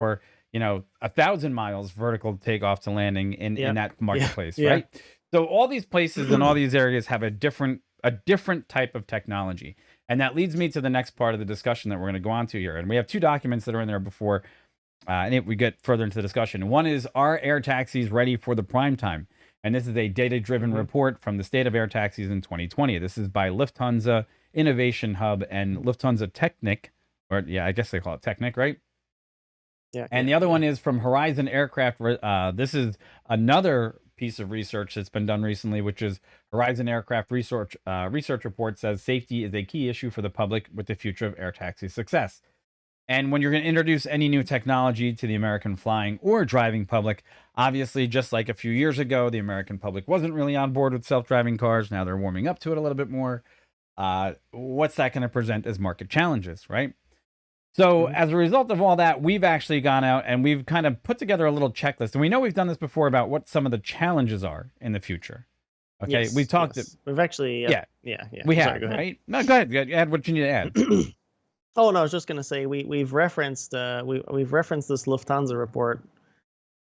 or 1,000 miles vertical takeoff to landing in Yeah. that Yeah. marketplace, Yeah. right? So all these places and all these areas have a different type of technology. And that leads me to the next part of the discussion that we're going to go on to here. And we have two documents that are in there before we get further into the discussion. One is, are air taxis ready for the prime time? And this is a data-driven Hmm. report from the state of air taxis in 2020. This is by Lufthansa Innovation Hub and Lufthansa Technik, or yeah, I guess they call it Technik, right? Yeah. And Yeah. the other Yeah. one is from Horizon Aircraft. This is another piece of research that's been done recently, which is Horizon Aircraft research report says safety is a key issue for the public with the future of air taxi success. And when you're going to introduce any new technology to the American flying or driving public, obviously, just like a few years ago, the American public wasn't really on board with self-driving cars. Now they're warming up to it a little bit more. What's that going to present as market challenges, right? So Hmm. as a result of all that, we've actually gone out and we've kind of put together a little checklist. And we know we've done this before about what some of the challenges are in the future. Okay, we've Yes. talked. Yes. We've actually. Yeah, Yeah. Yeah. we Sorry. have, Go ahead. right? No, go ahead. Add what you need to add. Oh no, I was just gonna say we've referenced we've referenced this Lufthansa report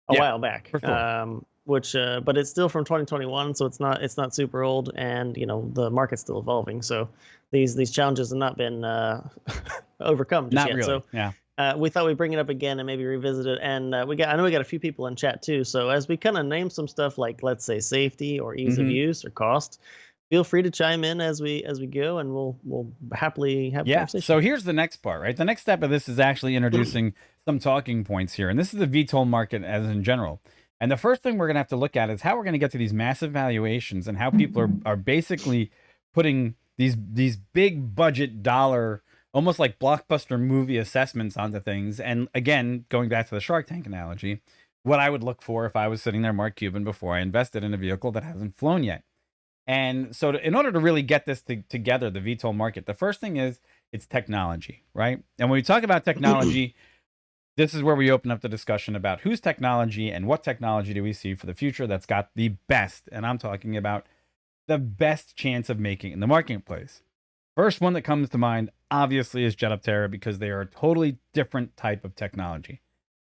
a Yeah, while back, for sure. which but it's still from 2021, so it's not super old, and the market's still evolving. So these challenges have not been overcome just Not yet. really. So Yeah. we thought we'd bring it up again and maybe revisit it. And I know we got a few people in chat too. So as we kind of name some stuff like, let's say, safety or ease of Hmm. use or cost, feel free to chime in as we go, and we'll happily have a Yeah. conversation. So here's the next part, right? The next step of this is actually introducing some talking points here. And this is the VTOL market as in general. And the first thing we're going to have to look at is how we're going to get to these massive valuations and how people are basically putting these big budget dollar, almost like blockbuster movie assessments onto things. And again, going back to the Shark Tank analogy, what I would look for if I was sitting there, Mark Cuban, before I invested in a vehicle that hasn't flown yet. And so, in order to really get this together, the VTOL market, the first thing is it's technology, right? And when we talk about technology, this is where we open up the discussion about whose technology and what technology do we see for the future that's got the best, and I'm talking about the best chance of making in the marketplace. First one that comes to mind, obviously, is Jetaptera because they are a totally different type of technology.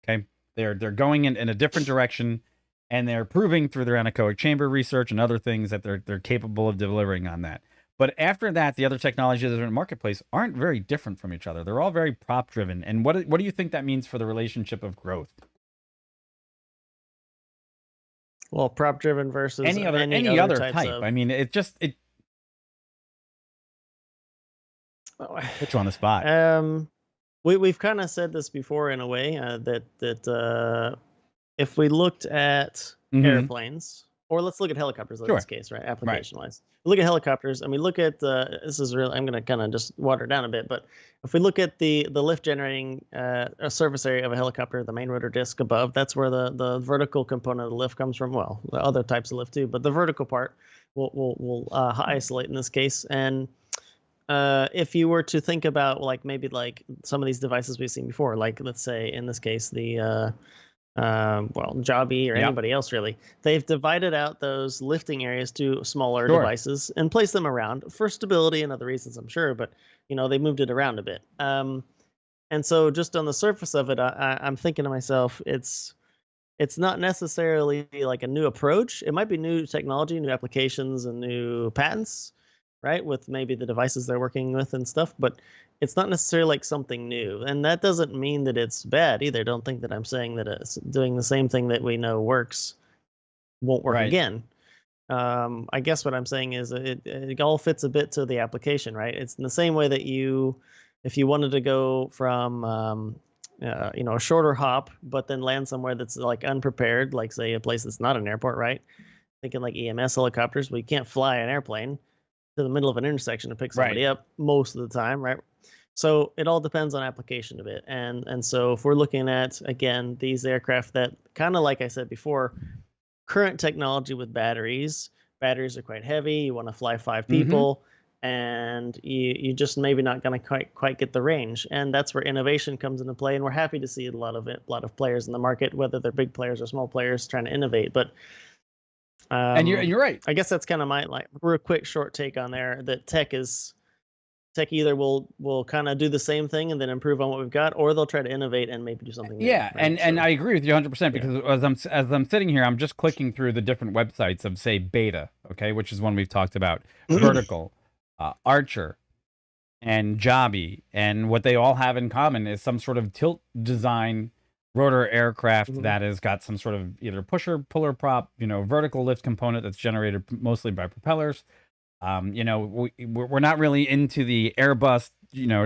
Okay, they're going in a different direction, and they're proving through their anechoic chamber research and other things that they're capable of delivering on that. But after that, the other technologies that are in the marketplace aren't very different from each other. They're all very prop driven. And what do you think that means for the relationship of growth? Well, prop driven versus Any other any any other other types type? of. I mean, it puts you on the spot. um, we've kind of said this before in a way, that if we looked at Hmm. airplanes, or let's look at helicopters in this Sure. case, right? Right. Application wise, look at helicopters, and we look at this is really, I'm going to kind of just water it down a bit, but if we look at the lift generating a surface area of a helicopter, the main rotor disc above, that's where the vertical component of the lift comes from. Well, the other types of lift too, but the vertical part will isolate in this case. And if you were to think about, like, maybe like some of these devices we've seen before, like let's say in this case the well, Jobby or Yep. anybody else really, they've divided out those lifting areas to smaller Sure. devices and placed them around for stability and other reasons, I'm sure. But they moved it around a bit. And so just on the surface of it, I'm thinking to myself, it's not necessarily like a new approach. It might be new technology, new applications, and new patents, right? With maybe the devices they're working with and stuff, but it's not necessarily like something new. And that doesn't mean that it's bad either. Don't think that I'm saying that it's doing the same thing that we know works won't work Right. again. I guess what I'm saying is it all fits a bit to the application, right? It's in the same way that if you wanted to go from a shorter hop, but then land somewhere that's like unprepared, like say a place that's not an airport, right? Thinking like EMS helicopters, we can't fly an airplane to the middle of an intersection to pick Right. somebody up most of the time, right? So it all depends on application a bit, and so if we're looking at, again, these aircraft that, kind of like I said before, current technology with batteries are quite heavy. You want to fly 5 Hmm. people, and you just maybe not going to quite get the range, and that's where innovation comes into play. And we're happy to see a lot of players in the market, whether they're big players or small players, trying to innovate. But And you're right. I guess that's kind of my, like, real quick short take on there, that tech is tech either will kind of do the same thing and then improve on what we've got, or they'll try to innovate and maybe do something new, Yeah, right? and So I agree with you 100% yeah. because as I'm sitting here, I'm just clicking through the different websites of say Beta, okay, which is one we've talked about, Vertical, Archer, and Jobby, and what they all have in common is some sort of tilt design rotor aircraft Mhm. that has got some sort of either pusher, puller prop, vertical lift component that's generated mostly by propellers. We're not really into the Airbus,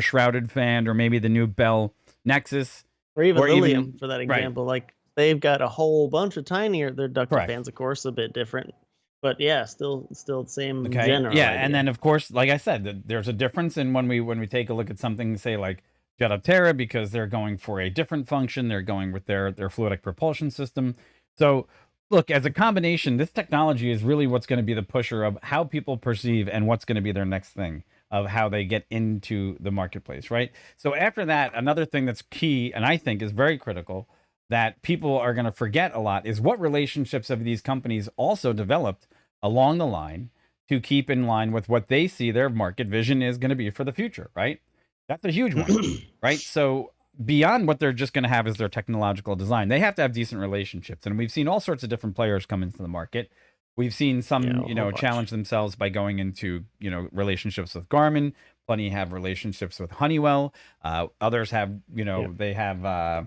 shrouded fan or maybe the new Bell Nexus Or even or Lilium even for that right, example, like, they've got a whole bunch of tinier they're ducted correct. fans, of course, a bit different, but yeah, still the same Okay. general Yeah, and idea. then of course, like I said, there's a difference in when we take a look at something, say like Jet Up Terra, because they're going for a different function. They're going with their fluidic propulsion system. So look, as a combination, this technology is really what's going to be the pusher of how people perceive and what's going to be their next thing of how they get into the marketplace, right? So after that, another thing that's key and I think is very critical that people are going to forget a lot is what relationships have these companies also developed along the line to keep in line with what they see their market vision is going to be for the future, right? That's a huge one, right? So beyond what they're just going to have as their technological design, they have to have decent relationships. And we've seen all sorts of different players come into the market. We've seen Yeah, some, a whole bunch. challenge themselves by going into, relationships with Garmin. Plenty have relationships with Honeywell. Others have, Yep. they have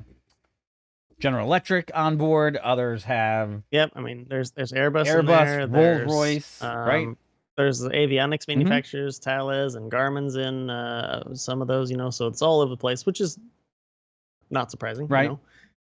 General Electric on board. Others have Yep, I mean, there's Airbus in Airbus, there, Rolls-Royce, right? there's the avionics Hmm. manufacturers, Thales and Garmin's in, some of those, so it's all over the place, which is not surprising, Right.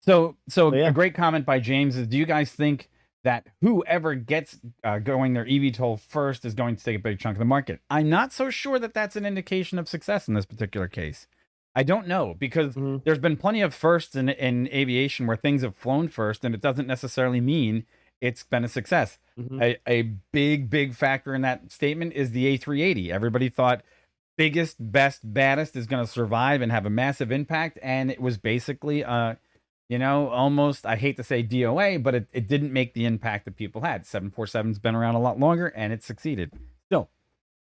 So But a yeah. great comment by James is: do you guys think that whoever gets going their eVTOL first is going to take a big chunk of the market? I'm not so sure that that's an indication of success in this particular case. I don't know because Mhm, there's been plenty of firsts in aviation where things have flown first, and it doesn't necessarily mean it's been a success. mhm. A big factor in that statement is the A380. Everybody thought biggest, best, baddest is going to survive and have a massive impact. And it was basically, almost, I hate to say DOA, but it didn't make the impact that people had. 747's been around a lot longer and it succeeded still,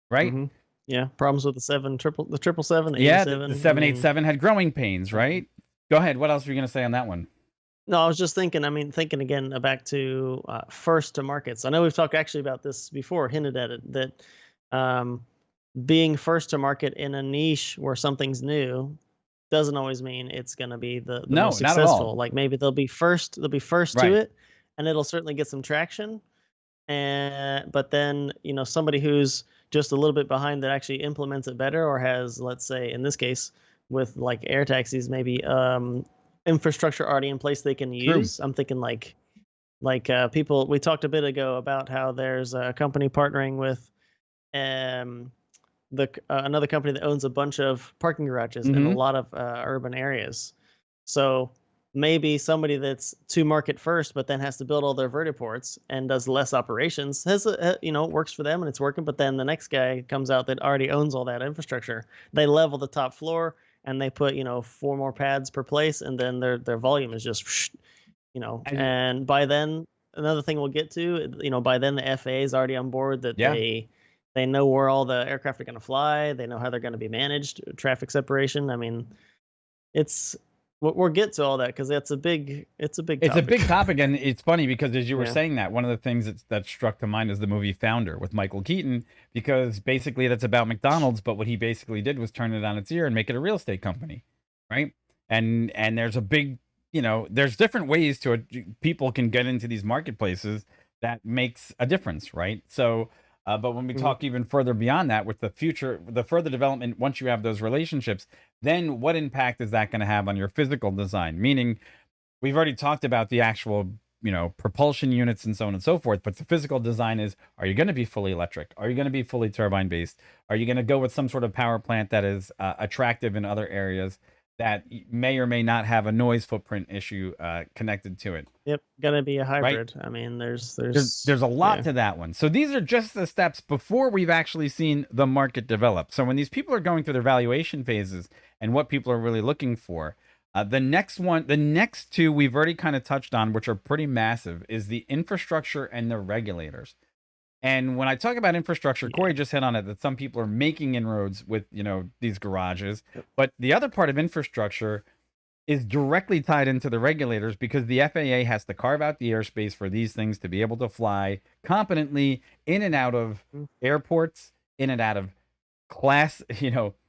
right? Mhm. Yeah, problems with the 777, the Yeah, the 87, I mean, 787 had growing pains, um right? Go ahead. What else were you going to say on that one? no, I was just thinking, I mean, thinking again back to, first to markets. I know we've talked actually about this before, hinted at it, that, um, being first to market in a niche where something's new doesn't always mean it's gonna be the No, most not at all. successful. Like, maybe they'll be first to Right. it, and it'll certainly get some traction, but then, somebody who's just a little bit behind that actually implements it better or has, let's say, in this case, with like air taxis, maybe infrastructure already in place they can True. use. I'm thinking people. We talked a bit ago about how there's a company partnering with um, another company that owns a bunch of parking garages in a Hmm. lot of urban areas. So maybe somebody that's to market first, but then has to build all their vertiports and does less operations works for them and it's working. But then the next guy comes out that already owns all that infrastructure. They level the top floor and they put four more pads per place, and then their volume is just And And by then, another thing we'll get to, by then the FAA is already on board that yeah, they know where all the aircraft are going to fly. They know how they're going to be managed, traffic separation. I mean, it's we'll get to all that because it's a big it's a topic. big topic, and it's funny because as you were Yeah. saying that, one of the things that struck to mind is the movie Founder with Michael Keaton, because basically that's about McDonald's, but what he basically did was turn it on its ear and make it a real estate company, right? And there's a big, there's different ways to people can get into these marketplaces that makes a difference, right? So, but when we Mhm. talk even further beyond that, with the further development, once you have those relationships, then what impact is that going to have on your physical design? Meaning, we've already talked about the actual, propulsion units and so on and so forth, but the physical design is: are you going to be fully electric? Are you going to be fully turbine based? Are you going to go with some sort of power plant that is attractive in other areas that may or may not have a noise footprint issue connected to it, Yep. Gonna be a right? hybrid. I mean, There's a lot yeah. to that one. So these are just the steps before we've actually seen the market develop. So when these people are going through their valuation phases and what people are really looking for, the next two we've already kind of touched on, which are pretty massive, is the infrastructure and the regulators. And when I talk about infrastructure, Yeah. Corey just hit on it, that some people are making inroads with, these garages. But the other part of infrastructure is directly tied into the regulators, because the FAA has to carve out the airspace for these things to be able to fly competently in and out of Mm. airports, in and out of class,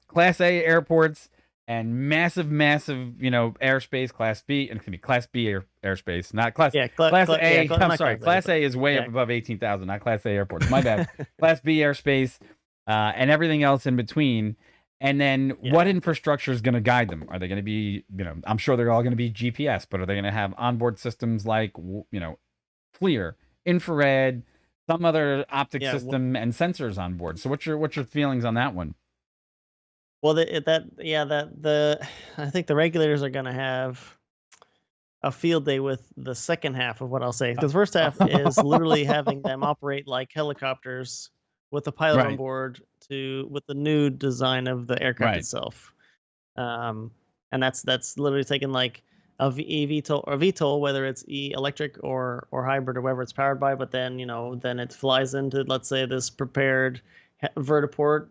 class A airports, and massive, massive, airspace, class B, and it can be class B airspace, not class Yeah, class A. I'm not sorry, class A, class but A is way yeah. up above 18,000, not class A airports. My bad. Class B airspace, and everything else in between. And then what Yeah. infrastructure is going to guide them? Are they going to be, I'm sure they're all going to be GPS, but are they going to have onboard systems like, FLIR, infrared, some other optic Yeah. system, and sensors on board? So what's your feelings on that one? Well, I think the regulators are gonna have a field day with the second half of what I'll say. Because the first half is literally having them operate like helicopters with a pilot on Right, board with the new design of the aircraft right. itself. Um, and that's literally taking like VTOL or VTOL, whether it's electric or hybrid or whatever it's powered by. But then then it flies into, let's say, this prepared vertiport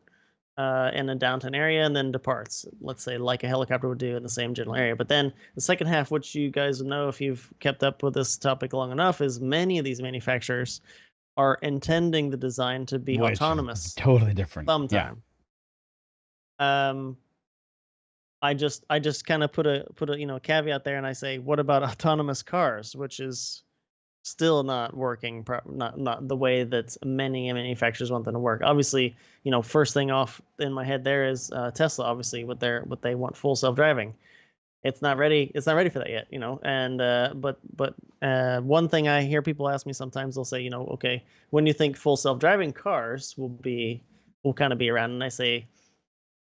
in a downtown area, and then departs. Let's say like a helicopter would do in the same general area. But then the second half, which you guys know if you've kept up with this topic long enough, is many of these manufacturers are intending the design to be Which is autonomous totally different. Yeah. sometime. Um, I just kind of put a caveat there, and I say, what about autonomous cars, which is still not working, not the way that many manufacturers want them to work. Obviously, first thing off in my head there is Tesla. Obviously, what they want, full self driving. It's not ready. It's not ready for that yet. And but one thing I hear people ask me sometimes, they'll say, okay, when you think full self driving cars will kind of be around, and I say,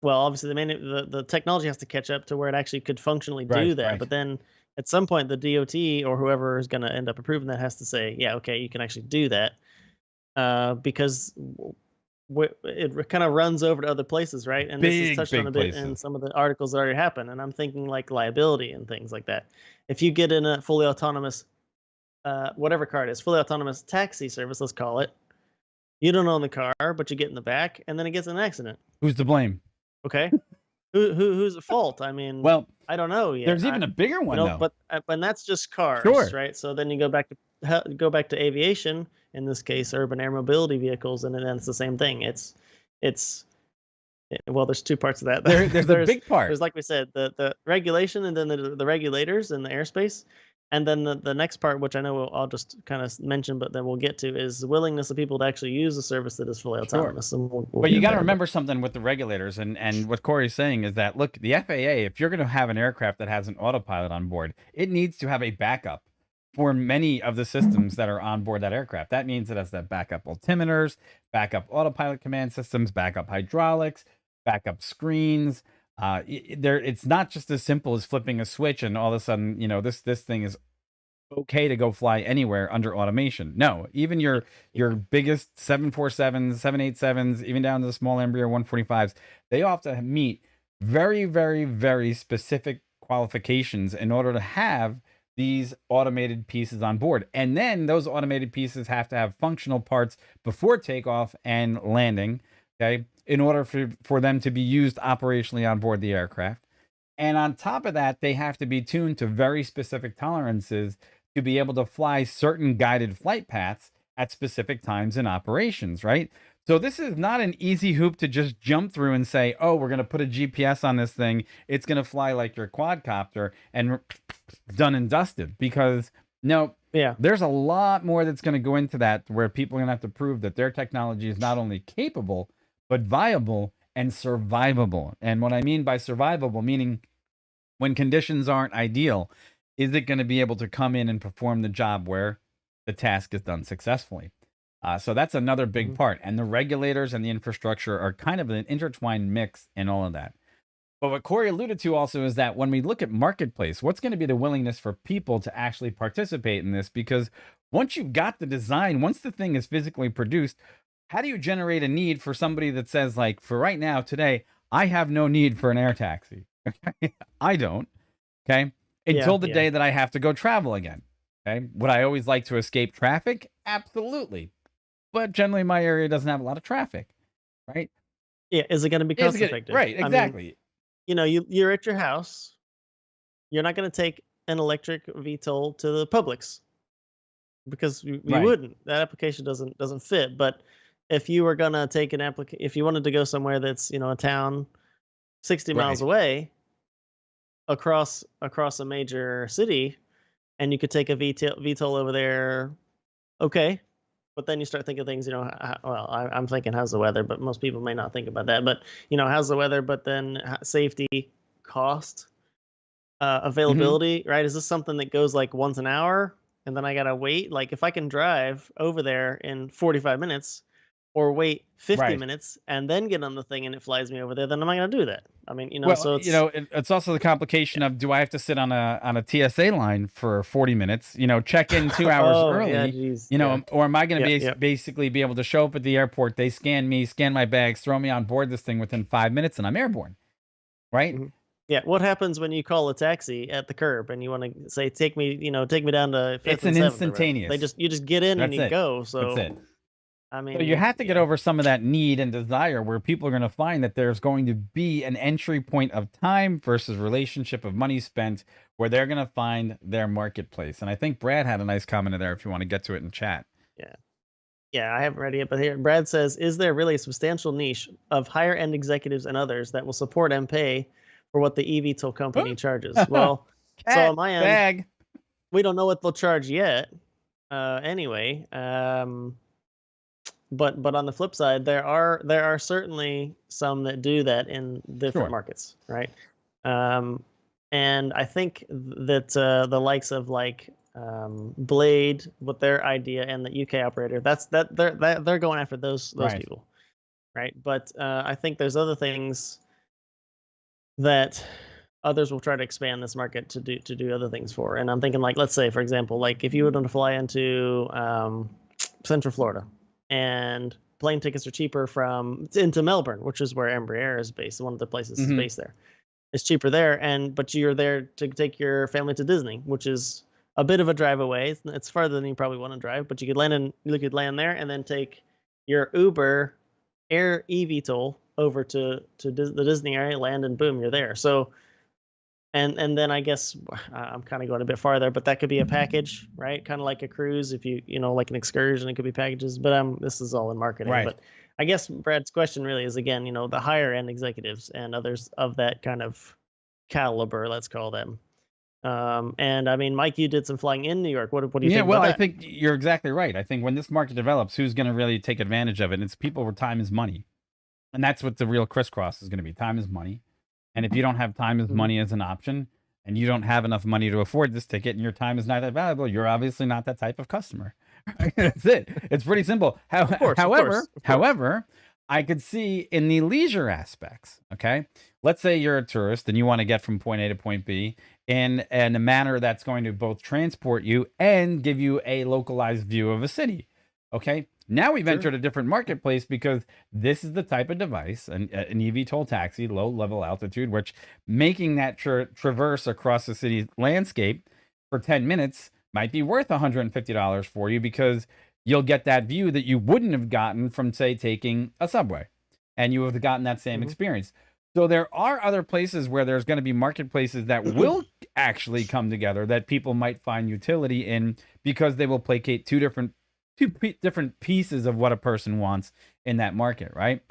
well, obviously the technology has to catch up to where it actually could functionally Right, do that. right. But then at some point, the DOT or whoever is going to end up approving that has to say, yeah, okay, you can actually do that, because it kind of runs over to other places, right? And this is Big, touched on big a bit in places. some of the articles that already happened. And I'm thinking like liability and things like that. If you get in a fully autonomous, whatever car it is, fully autonomous taxi service, let's call it, you don't own the car, but you get in the back, and then it gets in an accident. Who's to blame? Okay, who's at fault? I mean, Well, I don't know yet. there's even a bigger one though. But and that's just cars, Sure. right? So then you go back to aviation, in this case, urban air mobility vehicles, and then it's the same thing. It's well, there's two parts of that. There's a big part. There's, like we said, the regulation, and then the regulators in the airspace. And then the next part, which I know I'll just kind of mention, but then we'll get to, is the willingness of people to actually use a service that is fully Sure. autonomous. And we'll But you get got to there, remember something with the regulators, and what Corey's saying is that, look, the FAA, if you're going to have an aircraft that has an autopilot on board, it needs to have a backup for many of the systems that are on board that aircraft. That means it has to have backup altimeters, backup autopilot command systems, backup hydraulics, backup screens. It's not just as simple as flipping a switch and all of a sudden, this thing is okay to go fly anywhere under automation. No, even your biggest 747s, 787s, even down to the small Embraer 145s, they all have to meet very, very, very specific qualifications in order to have these automated pieces on board. And then those automated pieces have to have functional parts before takeoff and landing, okay, in order for them to be used operationally on board the aircraft. And on top of that, they have to be tuned to very specific tolerances to be able to fly certain guided flight paths at specific times in operations, right? So this is not an easy hoop to just jump through and say, oh, we're going to put a GPS on this thing. It's going to fly like your quadcopter and done and dusted. Because no, yeah, there's a lot more that's going to go into that, where people are going to have to prove that their technology is not only capable, but viable and survivable. And what I mean by survivable, meaning when conditions aren't ideal, is it going to be able to come in and perform the job where the task is done successfully? So that's another big part. And the regulators and the infrastructure are kind of an intertwined mix in all of that. But what Corey alluded to also is that when we look at marketplace, what's going to be the willingness for people to actually participate in this? Because once you've got the design, once the thing is physically produced, how do you generate a need for somebody that says, like, for right now, today, I have no need for an air taxi. I don't. Okay. Until the day that I have to go travel again. Okay. Would I always like to escape traffic? Absolutely. but generally my area doesn't have a lot of traffic, right? Yeah, is it gonna be Is cost it effective? right? I mean, Exactly. you're at your house, you're not gonna take an electric VTOL to the Publix because we Right. wouldn't. That application doesn't fit. But if you were gonna take if you wanted to go somewhere that's, a town 60 miles Right. away across a major city, and you could take a VTOL over there, okay. But then you start thinking things, well, I'm thinking how's the weather, but most people may not think about that. But how's the weather? But then safety, cost, Hmm. availability, right? Is this something that goes like once an hour and then I gotta wait? Like if I can drive over there in 45 minutes or wait 50 Right. minutes and then get on the thing and it flies me over there, then I'm not gonna do that. I mean, Well, so it's it's also the complication yeah. of, do I have to sit on a TSA line for 40 minutes? Check in 2 hours Oh yeah, early. geez, yeah, Or am I going to yeah, be yeah. basically be able to show up at the airport? They scan me, scan my bags, throw me on board this thing within 5 minutes, and I'm airborne, right? Mhm. Yeah, what happens when you call a taxi at the curb and you wanna say, take me down to It's 5th and an 7th," or whatever? instantaneous. You just get in and That's you it. go, That's so, it. I So you mean, have to get yeah. over some of that need and desire where people are going to find that there's going to be an entry point of time versus relationship of money spent, where they're going to find their marketplace. And I think Brad had a nice comment in there if you want to get to it in chat. Yeah. Yeah, I haven't read it yet, but here Brad says, "Is there really a substantial niche of higher end executives and others that will support and pay for what the eVTOL company charges?" Well, so on Cat my end, bag. we don't know what they'll charge yet. Anyway, but on the flip side, there are certainly some that do that in different Sure. markets, right? Um, and I think that the likes of like Blade with their idea and the UK operator, they're going after those Right. people, right? But I think there's other things that others will try to expand this market to do other things for. And I'm thinking like, let's say for example, like if you were to fly into Central Florida, and plane tickets are cheaper from into Melbourne, which is where Embraer is based. One of the places is Hmm. based there. It's cheaper there, but you're there to take your family to Disney, which is a bit of a drive away. It's farther than you probably want to drive, but you could land there and then take your Uber Air eVTOL over to the Disney area, land, and boom, you're there. So and then I guess I'm kind of going a bit farther, but that could be a package, right? Kind of like a cruise. If like an excursion, it could be packages. But this is all in marketing. Right. But I guess Brad's question really is again, the higher end executives and others of that kind of caliber, let's call them. And I mean, Mike, you did some flying in New York. What do you Yeah, think well, about I that? think you're exactly right. I think when this market develops, who's going to really take advantage of it? It's people where time is money. And that's what the real crisscross is going to be. Time is money. And if you don't have time as Hmm. money as an option, and you don't have enough money to afford this ticket, and your time is not that valuable, you're obviously not that type of customer. That's it. It's pretty simple. Of course, of However, course, of course. however, I could see in the leisure aspects. Okay, let's say you're a tourist and you want to get from point A to point B in a manner that's going to both transport you and give you a localized view of a city. Okay, now we've Sure. entered a different Yeah. marketplace because this is the type of device, an eVTOL taxi, low level altitude, which making that traverse across the city landscape for 10 minutes might be worth $150 for you, because you'll get that view that you wouldn't have gotten from, say, taking a subway, and you have gotten that same Hmm. experience. So there are other places where there's going to be marketplaces that will actually come together that people might find utility in, because they will placate two different pieces of what a person wants in that market, right?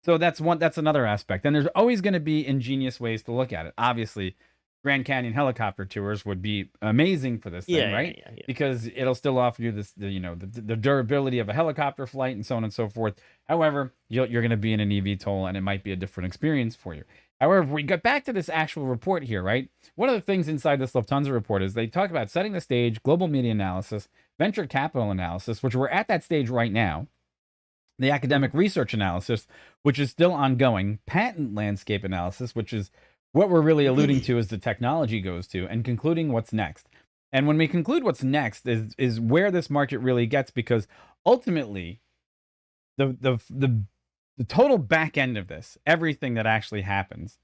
So that's another aspect. And there's always going to be ingenious ways to look at it. Obviously, Grand Canyon helicopter tours would be amazing for this thing, Yeah, yeah, right? yeah, yeah. Because it'll still offer you the durability of a helicopter flight and so on and so forth. However, you're going to be in an eVTOL, and it might be a different experience for you. However, if we get back to this actual report here, right? One of the things inside this Lufthansa report is they talk about setting the stage, global media analysis, venture capital analysis, which we're at that stage right now, the Hmm. academic research analysis, which is still ongoing, patent landscape analysis, which is what we're really alluding to as the technology goes to, and concluding what's next. And when we conclude what's next is where this market really gets, because ultimately the total back end of this, everything that actually happens,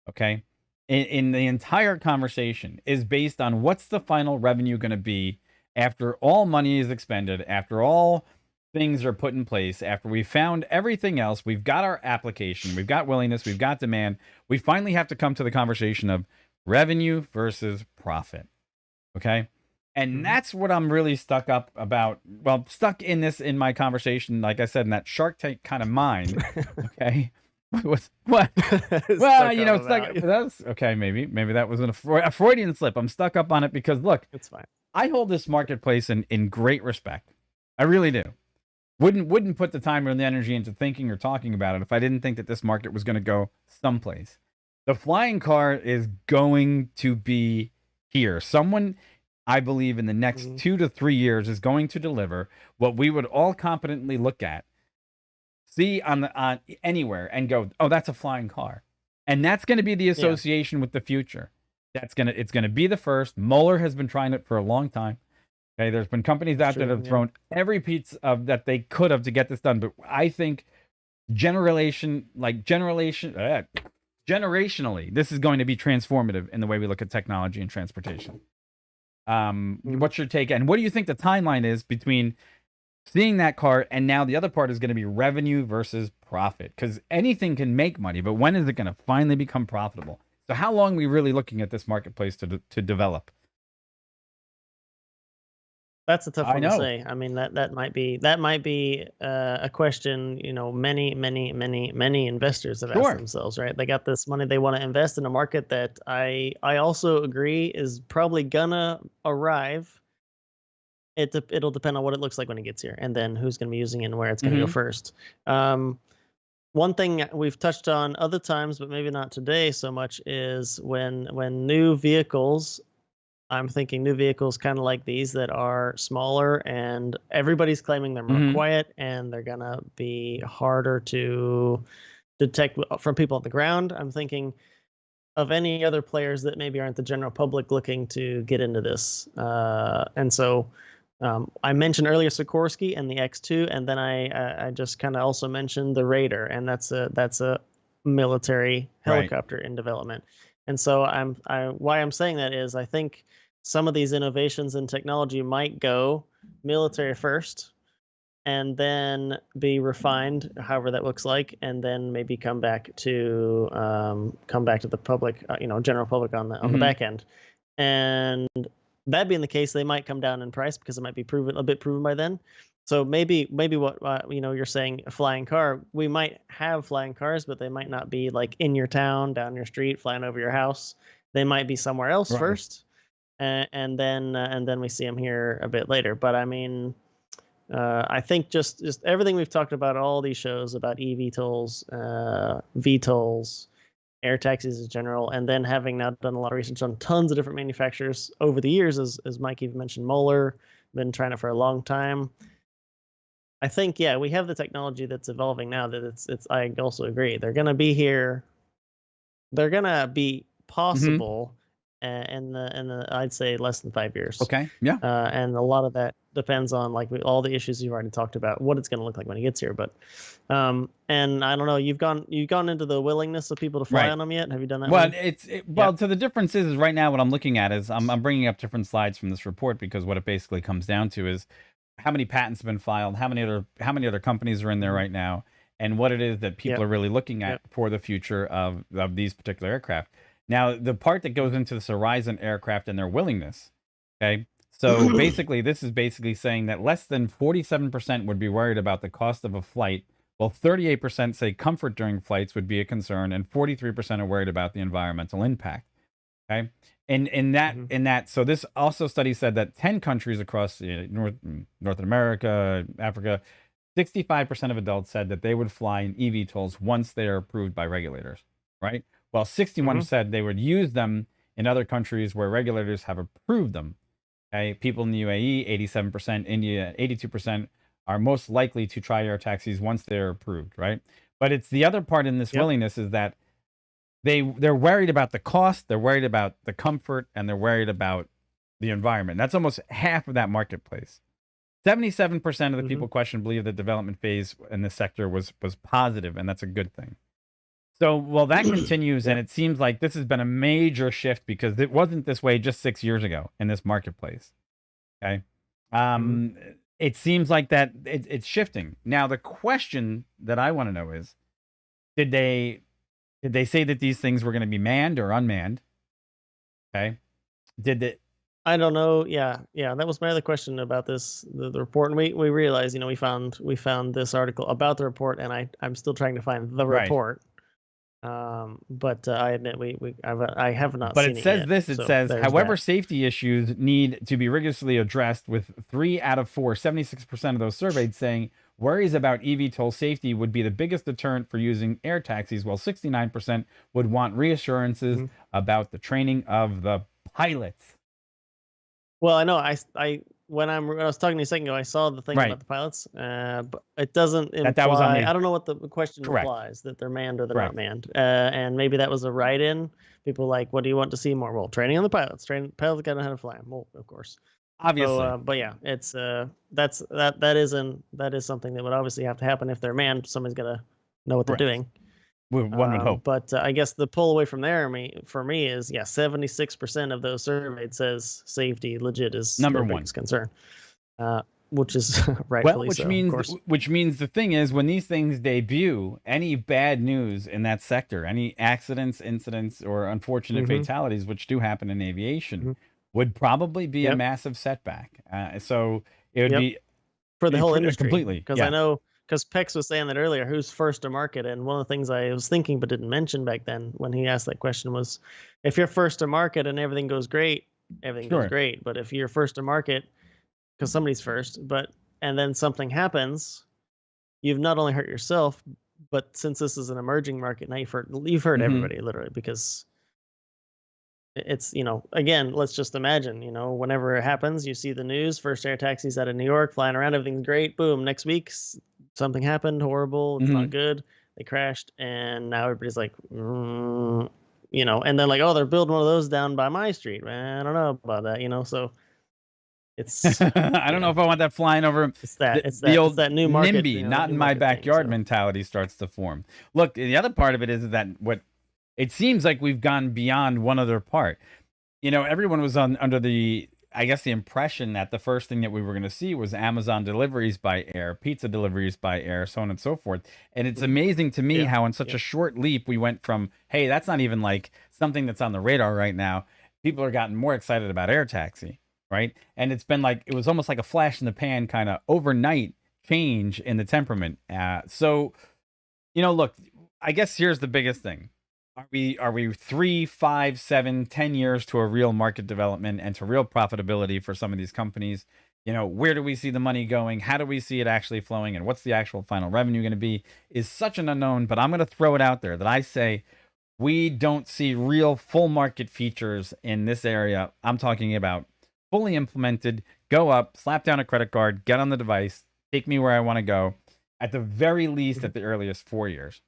okay, in the entire conversation is based on what's the final revenue going to be after all money is expended, after all things are put in place, after we found everything else, we've got our application, we've got willingness, we've got demand, we finally have to come to the conversation of revenue versus profit. Okay. And that's what I'm really stuck up about. Well, stuck in this, in my conversation, like I said, in that Shark Tank kind of mind. Okay. What? Well, you know, it's like, that's okay. Maybe that was a Freudian slip. I'm stuck up on it because look, It's fine. I hold this marketplace in great respect. I really do. Wouldn't put the time or the energy into thinking or talking about it if I didn't think that this market was going to go someplace. The flying car is going to be here. Someone, I believe, in the next 2 to 3 years is going to deliver what we would all competently look at, see on anywhere, and go, "Oh, that's a flying car," and that's going to be the association with the future. It's going to be the first. Mueller has been trying it for a long time. Okay, there's been companies out there that have thrown every piece of that they could have to get this done, but I think generationally, this is going to be transformative in the way we look at technology and transportation. What's your take? And what do you think the timeline is between seeing that car and now the other part is going to be revenue versus profit? Because anything can make money, but when is it going to finally become profitable? So how long are we really looking at this marketplace to develop? That's a tough one to say. I mean, that might be a question, you know, many investors have asked themselves, right? They got this money, they want to invest in a market that I also agree is probably gonna arrive. It'll depend on what it looks like when it gets here, and then who's gonna be using it and where it's gonna go first. One thing we've touched on other times, but maybe not today so much, is when new vehicles. I'm thinking new vehicles kind of like these that are smaller, and everybody's claiming they're more quiet and they're gonna be harder to detect from people on the ground. I'm thinking of any other players that maybe aren't the general public looking to get into this. And so I mentioned earlier Sikorsky and the X2, and then I just kind of also mentioned the Raider, and that's a military helicopter in development. And so why I'm saying that is I think some of these innovations in technology might go military first and then be refined, however that looks like, and then maybe come back to the public, general public on the back end. And that being the case, they might come down in price because it might be a bit proven by then. So maybe what you're saying, a flying car, we might have flying cars, but they might not be like in your town, down your street, flying over your house. They might be somewhere else first, and then we see them here a bit later. But I mean, I think just everything we've talked about, all these shows about eVTOLs, VTOLs, air taxis in general, and then having now done a lot of research on tons of different manufacturers over the years, as Mike even mentioned, Mueller, been trying it for a long time. I think, we have the technology that's evolving now that it's I also agree. They're going to be here. They're going to be possible in the I'd say less than 5 years. Okay. Yeah. And a lot of that depends on all the issues you've already talked about, what it's going to look like when it gets here. But and I don't know, you've gone into the willingness of people to fly on them yet? Have you done that? Well, so the difference is right now what I'm looking at is I'm bringing up different slides from this report, because what it basically comes down to is how many patents have been filed, how many other companies are in there right now, and what it is that people are really looking at for the future of these particular aircraft. Now, the part that goes into this Horizon aircraft and their willingness, okay? So basically, this is basically saying that less than 47% would be worried about the cost of a flight, while 38% say comfort during flights would be a concern, and 43% are worried about the environmental impact. Okay, and in that, so this also study said that 10 countries across North America, Africa, 65% of adults said that they would fly in eVTOLs once they are approved by regulators, right? While 61 said they would use them in other countries where regulators have approved them. Okay, people in the UAE, 87%, India, 82% are most likely to try air taxis once they're approved, right? But it's the other part in this willingness is that they're worried about the cost, they're worried about the comfort, and they're worried about the environment. That's almost half of that marketplace. 77% of the people questioned believe the development phase in this sector was positive, and that's a good thing. So, well, that continues, and it seems like this has been a major shift because it wasn't this way just 6 years ago in this marketplace. Okay. it seems like that it's shifting. Now, the question that I want to know is, did they say that these things were going to be manned or unmanned? Okay. Did it? I don't know. Yeah, yeah. That was my other question about this the report, and we realized, we found this article about the report, and I'm still trying to find the Right. report. But I admit I have not But seen it it says yet. this, it So says, there's however, that. safety issues need to be rigorously addressed, with 3 out of 4, 76% of those surveyed saying worries about eVTOL safety would be the biggest deterrent for using air taxis, while 69% would want reassurances Mhm. about the training of the pilots. Well, I know when I was talking to you a second ago, I saw the thing Right. about the pilots, but it doesn't That was on imply. the I don't know what the question correct. implies, that they're manned or they're not Correct. manned. And maybe that was a write-in. People like, what do you want to see more? Well, training on the pilots. Pilots got to know how to fly 'em. Well, of course. So, Obviously. but yeah, it's that is something that would obviously have to happen if they're manned. Somebody's got to know what they're Correct. doing. One would hope. But I guess the pull away from there, for me is, yeah, 76% of those surveyed says safety legit is Number their one. biggest concern, which is Well, rightfully so, of course. which means the thing is, when these things debut, any bad news in that sector, any accidents, incidents, or unfortunate Hmm. fatalities, which do happen in aviation, Hmm. would probably be a Yep. massive setback. So it would Yep. be For the whole industry, completely, because I yeah, know, because Pex was saying that earlier, who's first to market, and one of the things I was thinking but didn't mention back then when he asked that question was, if you're first to market and everything goes great, everything goes sure. great. But if you're first to market because somebody's first, and then something happens, you've not only hurt yourself, but since this is an emerging market, now you've hurt Hmm. everybody, literally, because it's, again, let's just imagine, whenever it happens, you see the news, first air taxis out of New York flying around, everything's great, boom, next week something happened horrible, it's not Hmm. good, they crashed, and now everybody's like, and then like, oh, they're building one of those down by my street, man, I don't know about that, so it's, I don't know if I want that flying over. it's that it's The that it's old that new market, NIMBY, that not new in my market thing. backyard So mentality starts to form. Look, the other part of it is that what it seems like we've gone beyond one other part. Everyone was under the, I guess, the impression that the first thing that we were going to see was Amazon deliveries by air, pizza deliveries by air, so on and so forth. And it's mhm. amazing to me Yeah, how in such yeah. a short leap we went from, hey, that's not even like something that's on the radar right now. People are gotten more excited about air taxi, right? And it's been like, it was almost like a flash in the pan kind of overnight change in the temperament. So look, I guess here's the biggest thing. Are we 3, 5, 7, 10 years to a real market development and to real profitability for some of these companies? Where do we see the money going? How do we see it actually flowing? And what's the actual final revenue going to be? Is such an unknown, but I'm going to throw it out there that I say we don't see real full market features in this area. I'm talking about fully implemented, go up, slap down a credit card, get on the device, take me where I want to go, at the very least, Mhm. at the earliest, 4 years.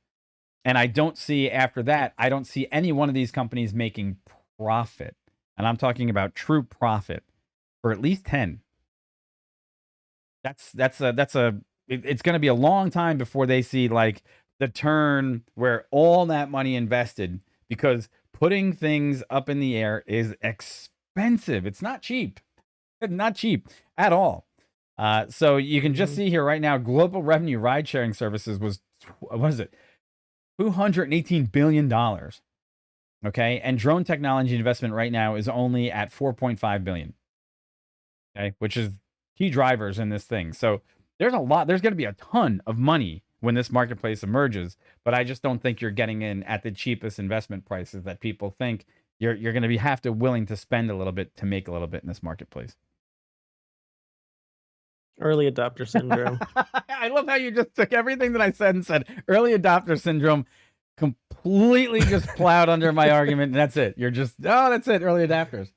And I don't see after Yeah. that, I don't see any one of these companies making profit. And I'm talking about true profit for at least 10. It's going to be a long time before they see like the turn where all that money invested, because putting things up in the air is expensive. It's not cheap. Not cheap at all. So you can just Mhm. see here right now, global revenue ride sharing services was, what is it? $218 billion. Okay. And drone technology investment right now is only at 4.5 billion. Okay. Which is key drivers in this thing. So there's going to be a ton of money when this marketplace emerges, but I just don't think you're getting in at the cheapest investment prices that people think. You're going to have to willing to spend a little bit to make a little bit in this marketplace. Early adopter syndrome. I love how you just took everything that I said and said early adopter syndrome, completely just plowed under my argument. And that's it. You're just, oh, that's it. Early adapters.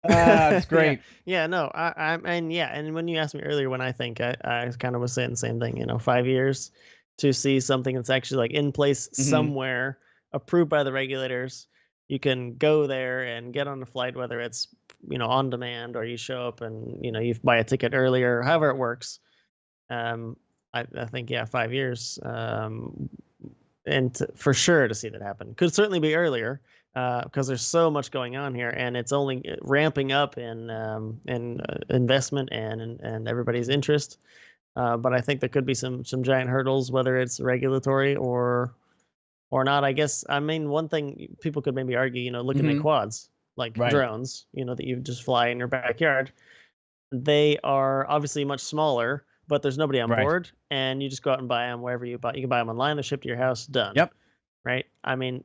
It's Yeah, great. yeah, no, and yeah, and when you asked me earlier, when I think, I kind of was saying the same thing. 5 years to see something that's actually like in place Hmm. somewhere, approved by the regulators. You can go there and get on a flight, whether it's on demand, or you show up and you buy a ticket earlier, however it works. Um, I think, yeah, 5 years, and for sure to see that happen. Could certainly be earlier. because there's so much going on here, and it's only ramping up in investment and everybody's interest. But I think there could be some giant hurdles, whether it's regulatory or not. I guess, I mean, one thing people could maybe argue, looking at Hmm. quads like Right. drones, that you just fly in your backyard. They are obviously much smaller, but there's nobody on Right. board, and you just go out and buy them wherever you buy. You can buy them online. They're shipped to your house. Done. Yep. Right. I mean,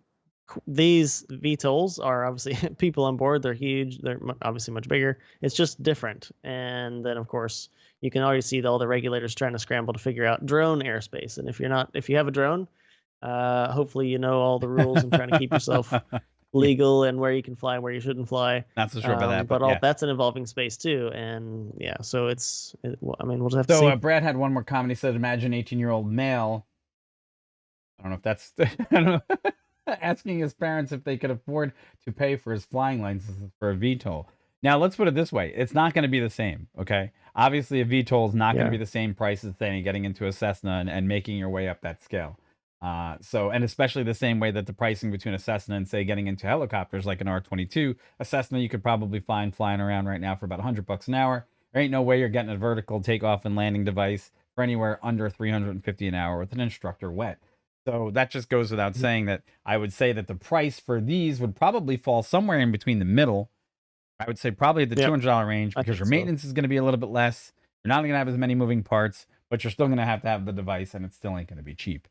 these VTOLs are obviously people on board. They're huge. They're obviously much bigger. It's just different. And then, of course, you can already see all the regulators trying to scramble to figure out drone airspace. And if you have a drone, hopefully you know all the rules and trying to keep yourself Yeah, legal and where you can fly and where you shouldn't fly. not so sure about that, But but all yeah. that's an evolving space too. And yeah, so I mean, we'll just have to So see. Brad had one more comment. He said, "Imagine 18-year-old male." I don't know if that's I don't know. Asking his parents if they could afford to pay for his flying licenses for a VTOL. Now, let's put it this way: it's not going to be the same. Okay, obviously, a VTOL is not going to Yeah. be the same price as saying getting into a Cessna and making your way up that scale. And especially the same way that the pricing between a Cessna and say getting into helicopters like an R-22, a Cessna you could probably find flying around right now for about $100 an hour. There ain't no way you're getting a vertical takeoff and landing device for anywhere under 350 an hour with an instructor wet. So that just goes without Mhm. saying that I would say that the price for these would probably fall somewhere in between the middle. I would say probably at the Yep. $200 range I because think your so. maintenance is going to be a little bit less. You're not going to have as many moving parts, but you're still going to have the device, and it still ain't going to be cheap.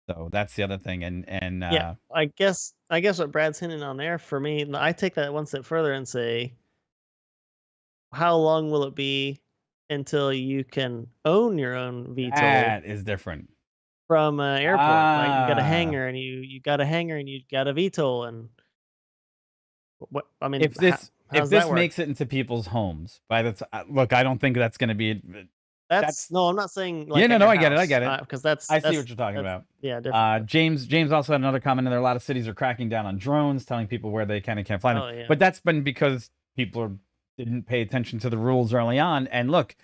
So that's the other thing. And Yeah. I guess what Brad's hinting on there for me, I take that one step further and say, how long will it be until you can own your own VTOL that is different. from an airport? Like you got a Ah, hangar and you got a hangar and you got a VTOL, and what I mean, if how this how if does that this work? makes it into people's homes by the look, I don't think that's going to be. That's That's no, I'm not saying Yeah, like no, at no, your I get it, I house, get it. because that's I see what that's you're talking that's about. yeah, different. But James also had another comment in there. A lot of cities are cracking down on drones, telling people where they can and can't fly them. oh yeah, But that's been because didn't pay attention to the rules early on. And look,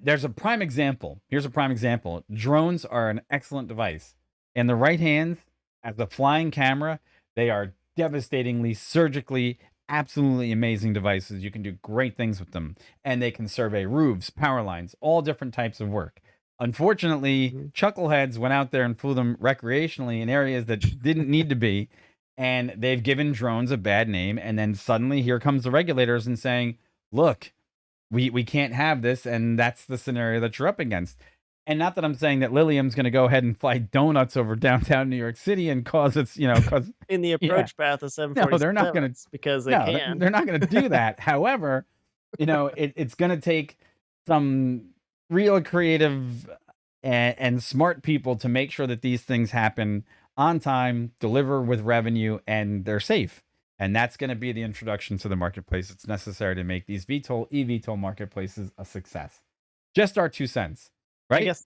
there's a prime example. Here's a prime example. Drones are an excellent device. In the right hands, as a flying camera, they are devastatingly, surgically, absolutely amazing devices. You can do great things with them. And they can survey roofs, power lines, all different types of work. Unfortunately, mhm. chuckleheads went out there and flew them recreationally in areas that didn't need to be. And they've given drones a bad name. And then suddenly here comes the regulators and saying, look, we can't have this, and that's the scenario that you're up against. And not that I'm saying that Lilium's going to go ahead and fly donuts over downtown New York City and cause cause In the yeah, approach path of no, they're not going to 747s because they no, can. they're not going to do that. However, it's going to take some real creative and smart people to make sure that these things happen on time, deliver with revenue, and they're safe. And that's going to be the introduction to the marketplace. It's necessary to make these VTOL, eVTOL marketplaces a success. Just our 2 cents, I right? guess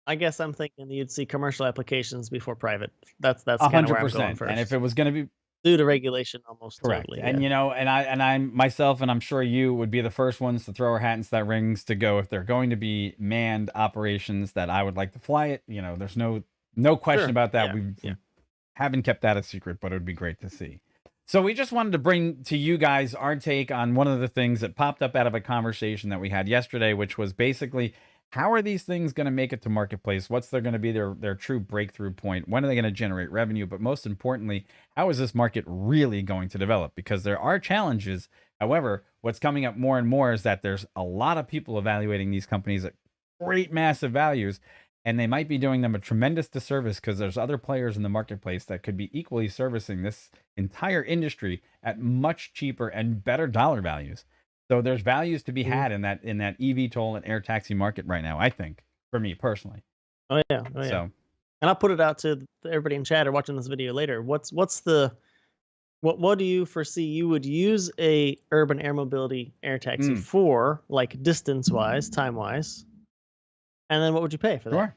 I guess I'm thinking you'd see commercial applications before private. That's A kind of where hundred I'm going percent. And if it first. was going to be Due to regulation, almost correct. totally. And Yeah. I'm myself, and I'm sure you would be the first ones to throw our hat into that rings to go if they're going to be manned operations that I would like to fly it. There's no question Sure. about that. Yeah. We Yeah. haven't kept that a secret, but it would be great to see. So we just wanted to bring to you guys our take on one of the things that popped up out of a conversation that we had yesterday, which was basically how are these things going to make it to marketplace? What's going to be their true breakthrough point? When are they going to generate revenue? But most importantly, how is this market really going to develop? Because there are challenges. However, what's coming up more and more is that there's a lot of people evaluating these companies at great massive values, and they might be doing them a tremendous disservice because there's other players in the marketplace that could be equally servicing this entire industry at much cheaper and better dollar values. So there's values to be Mhm. had in that eVTOL and air taxi market right now, I think, for me personally. Oh yeah. Oh yeah. So And I'll put it out to everybody in chat or watching this video later. What's the what do you foresee you would use a urban air mobility air taxi mm, for, like distance wise, time wise, and then what would you pay for that? sure.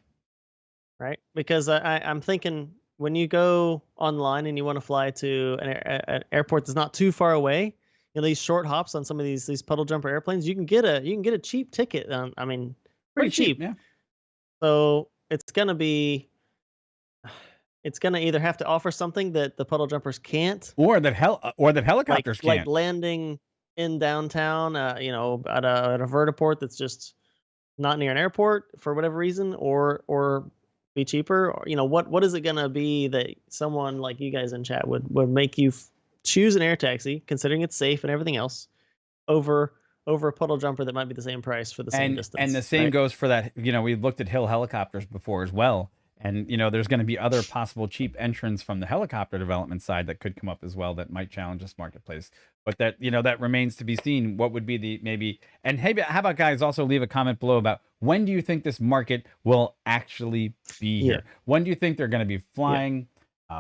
Right? Because I'm thinking when you go online and you want to fly to an airport that's not too far away, these short hops on some of these puddle jumper airplanes, you can get a cheap ticket. I mean, pretty Pretty cheap, cheap. yeah. So it's gonna be it's gonna either have to offer something that the puddle jumpers can't, or that helicopters like can't. landing in downtown, at a vertiport that's just not near an airport for whatever reason, or be cheaper. Or, what is it gonna be that someone like you guys in chat would make you choose an air taxi, considering it's safe and everything else, over a puddle jumper that might be the same price for the same And distance, the same right? goes for that. We've looked at Hill helicopters before as well. And there's going to be other possible cheap entrants from the helicopter development side that could come up as well that might challenge this marketplace. But that remains to be seen. What would be the maybe? And hey, how about guys also leave a comment below about when do you think this market will actually be Yeah, here? When do you think they're going to be yeah, flying?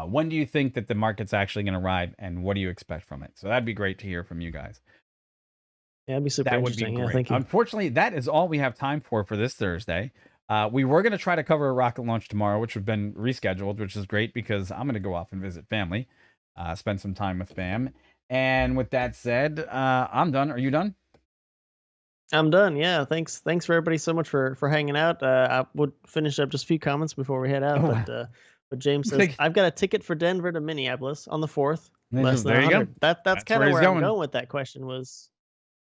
When do you think that the market's actually going to arrive? And what do you expect from it? So that'd be great to hear from you guys. yeah. It'd be super That would be interesting. Yeah, great. thank you. Unfortunately, that is all we have time for this Thursday. We were going to try to cover a rocket launch tomorrow, which has been rescheduled, which is great because I'm going to go off and visit family, spend some time with fam. And with that said, I'm done. Are you done? I'm done. Yeah, thanks for everybody so much for hanging out. I would finish up just a few comments before we head out, Oh, but James says think- I've got a ticket for Denver to Minneapolis on the 4th, less than there you go. 100. That's That's kind where of he's where I'm going. going with that question was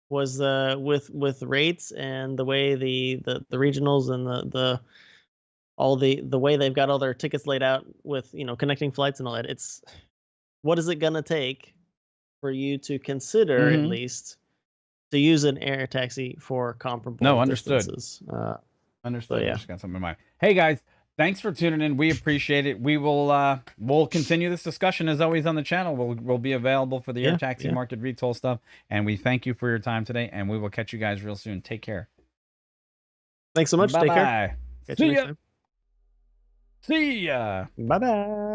with rates and the way the regionals and the all the way they've got all their tickets laid out with connecting flights and all that. It's what is it gonna take for you to consider at Hmm. least to use an air taxi for comparable No, understood. distances. Understood. Yeah. I just got something in mind. Hey guys, thanks for tuning in. We appreciate it. We'll continue this discussion as always on the channel. We'll be available for the air taxi market VTOL stuff. And we thank you for your time today. And we will catch you guys real soon. Take care. Thanks so much. Bye Take care. bye. Catch you See next ya. time. See ya. Bye bye.